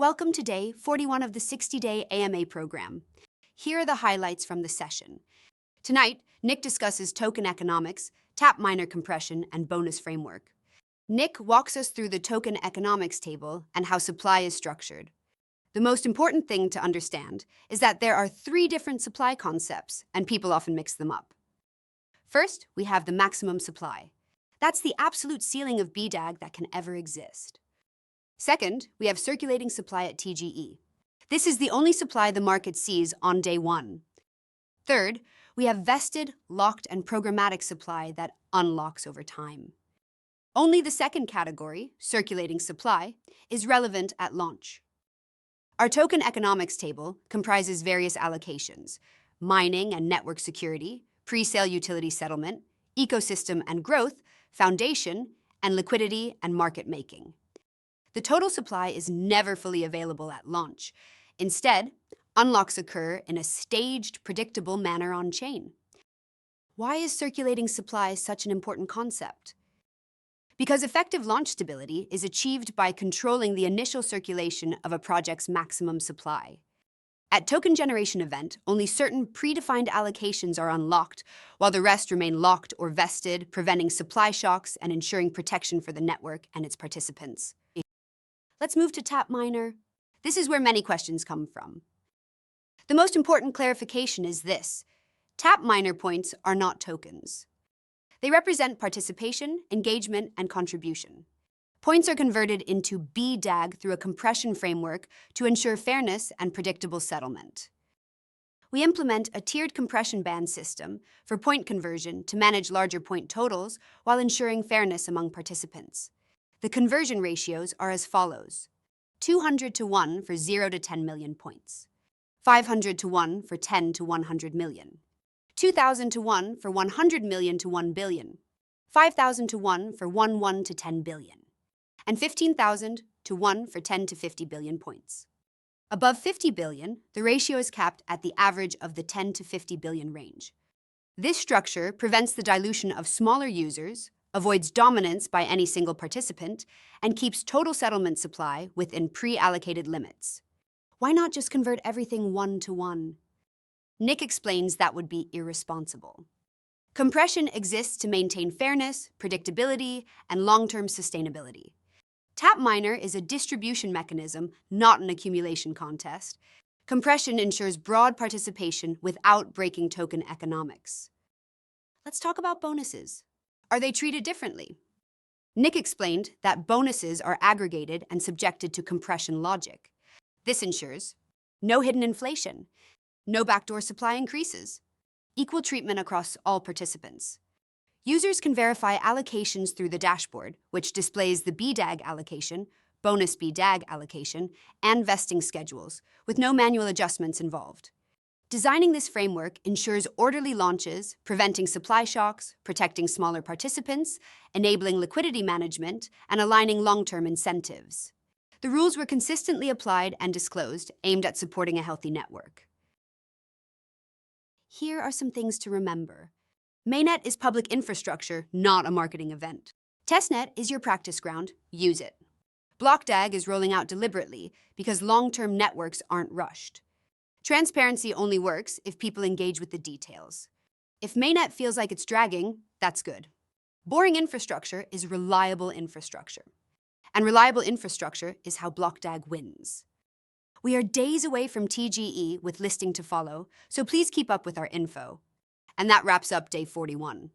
Welcome to day 41 of the 60-day AMA program. Here are the highlights from the session. Tonight, Nick discusses token economics, tap miner compression, and bonus framework. Nick walks us through the token economics table and how supply is structured. The most important thing to understand is that there are 3 different supply concepts, and people often mix them up. First, we have the maximum supply. That's the absolute ceiling of BDAG that can ever exist. Second, we have circulating supply at TGE. This is the only supply the market sees on day 1. Third, we have vested, locked, and programmatic supply that unlocks over time. Only the second category, circulating supply, is relevant at launch. Our token economics table comprises various allocations: mining and network security, pre-sale utility settlement, ecosystem and growth, foundation, and liquidity and market making. The total supply is never fully available at launch. Instead, unlocks occur in a staged, predictable manner on-chain. Why is circulating supply such an important concept? Because effective launch stability is achieved by controlling the initial circulation of a project's maximum supply. At token generation event, only certain predefined allocations are unlocked, while the rest remain locked or vested, preventing supply shocks and ensuring protection for the network and its participants. Let's move to tap miner. This is where many questions come from. The most important clarification is this: tap miner points are not tokens. They represent participation, engagement, and contribution. Points are converted into BDAG through a compression framework to ensure fairness and predictable settlement. We implement a tiered compression band system for point conversion to manage larger point totals while ensuring fairness among participants. The conversion ratios are as follows: 200 to 1 for 0 to 10 million points, 500 to 1 for 10 to 100 million, 2,000 to 1 for 100 million to 1 billion, 5,000 to 1 for 1 to 10 billion, and 15,000 to 1 for 10 to 50 billion points. Above 50 billion, the ratio is capped at the average of the 10 to 50 billion range. This structure prevents the dilution of smaller users, avoids dominance by any single participant, and keeps total settlement supply within pre-allocated limits. Why not just convert everything 1 to 1? Nick explains that would be irresponsible. Compression exists to maintain fairness, predictability, and long-term sustainability. Tap miner is a distribution mechanism, not an accumulation contest. Compression ensures broad participation without breaking token economics. Let's talk about bonuses. Are they treated differently? Nick explained that bonuses are aggregated and subjected to compression logic. This ensures no hidden inflation, no backdoor supply increases, equal treatment across all participants. Users can verify allocations through the dashboard, which displays the BDAG allocation, bonus BDAG allocation, and vesting schedules, with no manual adjustments involved. Designing this framework ensures orderly launches, preventing supply shocks, protecting smaller participants, enabling liquidity management, and aligning long-term incentives. The rules were consistently applied and disclosed, aimed at supporting a healthy network. Here are some things to remember. Mainnet is public infrastructure, not a marketing event. Testnet is your practice ground. Use it. BlockDAG is rolling out deliberately because long-term networks aren't rushed. Transparency only works if people engage with the details. If mainnet feels like it's dragging, that's good. Boring infrastructure is reliable infrastructure. And reliable infrastructure is how BlockDAG wins. We are days away from TGE with listing to follow, so please keep up with our info. And that wraps up day 41.